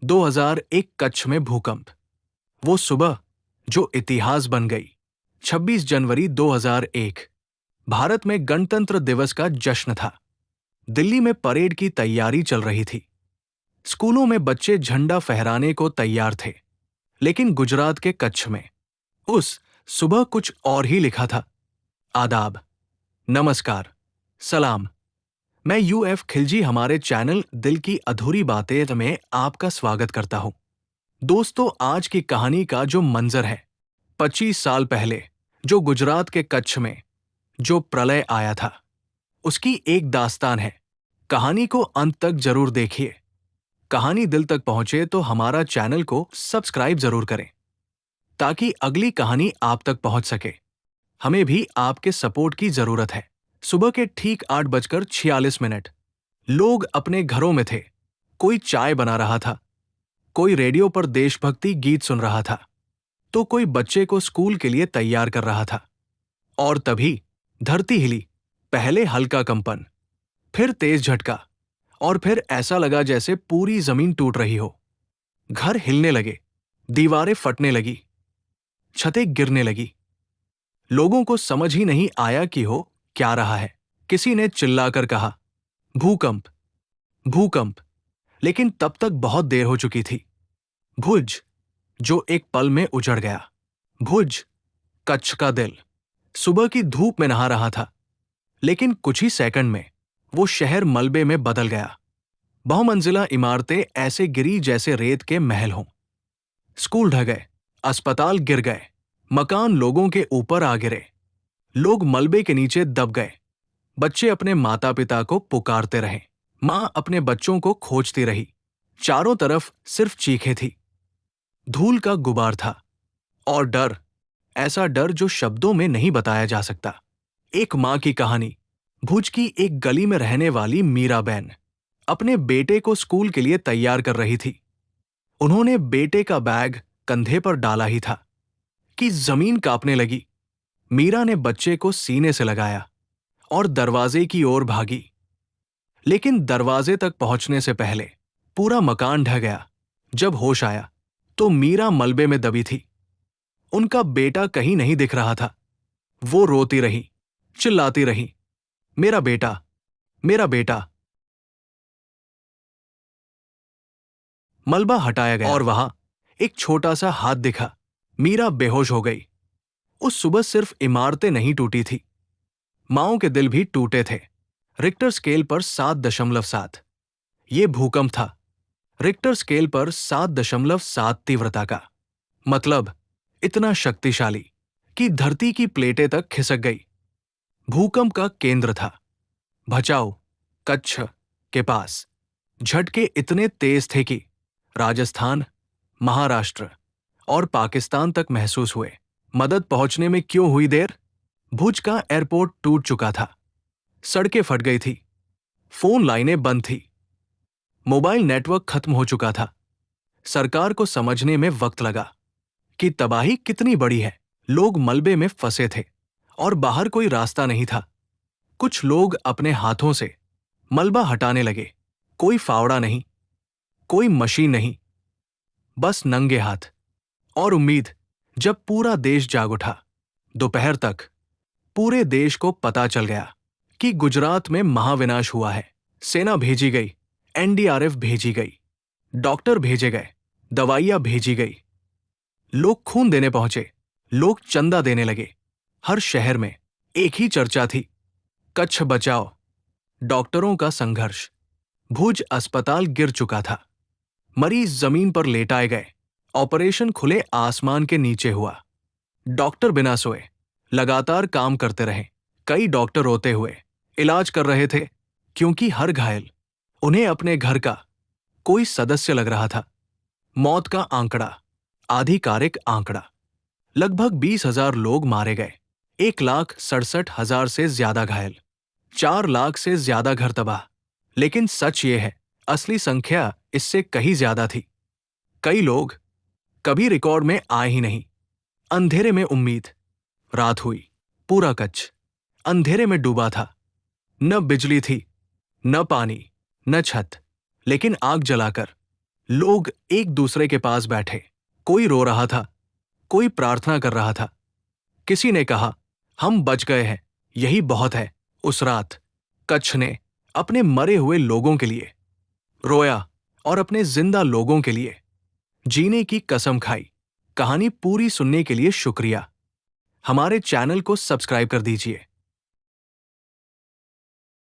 2001 कच्छ में भूकंप। वो सुबह जो इतिहास बन गई। 26 जनवरी 2001 भारत में गणतंत्र दिवस का जश्न था। दिल्ली में परेड की तैयारी चल रही थी। स्कूलों में बच्चे झंडा फहराने को तैयार थे। लेकिन गुजरात के कच्छ में उस सुबह कुछ और ही लिखा था। आदाब, नमस्कार, सलाम। मैं यूएफ खिलजी हमारे चैनल दिल की अधूरी बातें में आपका स्वागत करता हूं। दोस्तों, आज की कहानी का जो मंजर है, 25 साल पहले जो गुजरात के कच्छ में जो प्रलय आया था, उसकी एक दास्तान है। कहानी को अंत तक जरूर देखिए। कहानी दिल तक पहुंचे तो हमारा चैनल को सब्सक्राइब जरूर करें, ताकि अगली कहानी आप तक पहुंच सके। हमें भी आपके सपोर्ट की जरूरत है। सुबह के ठीक 8:46 लोग अपने घरों में थे। कोई चाय बना रहा था, कोई रेडियो पर देशभक्ति गीत सुन रहा था, तो कोई बच्चे को स्कूल के लिए तैयार कर रहा था। और तभी धरती हिली। पहले हल्का कंपन, फिर तेज झटका, और फिर ऐसा लगा जैसे पूरी जमीन टूट रही हो। घर हिलने लगे, दीवारें फटने लगी, छतें गिरने लगी। लोगों को समझ ही नहीं आया कि हो क्या रहा है। किसी ने चिल्लाकर कहा, भूकंप, भूकंप। लेकिन तब तक बहुत देर हो चुकी थी। भुज, जो एक पल में उजड़ गया। भुज, कच्छ का दिल, सुबह की धूप में नहा रहा था। लेकिन कुछ ही सेकंड में वो शहर मलबे में बदल गया। बहुमंजिला इमारतें ऐसे गिरी जैसे रेत के महल हों। स्कूल ढह गए, अस्पताल गिर गए, मकान लोगों के ऊपर आ गिरे। लोग मलबे के नीचे दब गए। बच्चे अपने माता पिता को पुकारते रहे, मां अपने बच्चों को खोजती रही। चारों तरफ सिर्फ चीखें थी। धूल का गुबार था, और डर, ऐसा डर जो शब्दों में नहीं बताया जा सकता। एक मां की कहानी। भुज की एक गली में रहने वाली मीराबेन अपने बेटे को स्कूल के लिए तैयार कर रही थी। उन्होंने बेटे का बैग कंधे पर डाला ही था कि जमीन कांपने लगी। मीरा ने बच्चे को सीने से लगाया और दरवाजे की ओर भागी। लेकिन दरवाजे तक पहुंचने से पहले पूरा मकान ढह गया। जब होश आया तो मीरा मलबे में दबी थी। उनका बेटा कहीं नहीं दिख रहा था। वो रोती रही, चिल्लाती रही, मेरा बेटा, मेरा बेटा। मलबा हटाया गया और वहां एक छोटा सा हाथ दिखा। मीरा बेहोश हो गई। उस सुबह सिर्फ इमारतें नहीं टूटी थी, माओं के दिल भी टूटे थे। रिक्टर स्केल पर 7.7। ये भूकंप था। रिक्टर स्केल पर 7.7 तीव्रता का। मतलब इतना शक्तिशाली कि धरती की प्लेटें तक खिसक गई। भूकंप का केंद्र था भचाऊ, कच्छ के पास। झटके इतने तेज थे कि राजस्थान, महाराष्ट्र और पाकिस्तान तक महसूस हुए। मदद पहुंचने में क्यों हुई देर? भुज का एयरपोर्ट टूट चुका था। सड़कें फट गई थी, फोन लाइनें बंद थी, मोबाइल नेटवर्क खत्म हो चुका था। सरकार को समझने में वक्त लगा कि तबाही कितनी बड़ी है। लोग मलबे में फंसे थे और बाहर कोई रास्ता नहीं था। कुछ लोग अपने हाथों से मलबा हटाने लगे। कोई फावड़ा नहीं, कोई मशीन नहीं, बस नंगे हाथ और उम्मीद। जब पूरा देश जाग उठा, दोपहर तक पूरे देश को पता चल गया कि गुजरात में महाविनाश हुआ है। सेना भेजी गई, एनडीआरएफ भेजी गई, डॉक्टर भेजे गए, दवाइयां भेजी गई। लोग खून देने पहुंचे, लोग चंदा देने लगे। हर शहर में एक ही चर्चा थी, कच्छ बचाओ, डॉक्टरों का संघर्ष। भुज अस्पताल गिर चुका था। मरीज जमीन पर लेटाए गए। ऑपरेशन खुले आसमान के नीचे हुआ। डॉक्टर बिना सोए लगातार काम करते रहे। कई डॉक्टर रोते हुए इलाज कर रहे थे, क्योंकि हर घायल उन्हें अपने घर का कोई सदस्य लग रहा था। मौत का आंकड़ा, आधिकारिक आंकड़ा, लगभग 20,000 लोग मारे गए, 1,67,000 से ज्यादा घायल, 4 लाख से ज्यादा घर तबाह। लेकिन सच ये है, असली संख्या इससे कहीं ज्यादा थी। कई लोग कभी रिकॉर्ड में आए ही नहीं। अंधेरे में उम्मीद। रात हुई, पूरा कच्छ अंधेरे में डूबा था। न बिजली थी, न पानी, न छत। लेकिन आग जलाकर लोग एक दूसरे के पास बैठे, कोई रो रहा था, कोई प्रार्थना कर रहा था। किसी ने कहा, हम बच गए हैं, यही बहुत है। उस रात कच्छ ने अपने मरे हुए लोगों के लिए रोया और अपने जिंदा लोगों के लिए जीने की कसम खाई। कहानी पूरी सुनने के लिए शुक्रिया। हमारे चैनल को सब्सक्राइब कर दीजिए।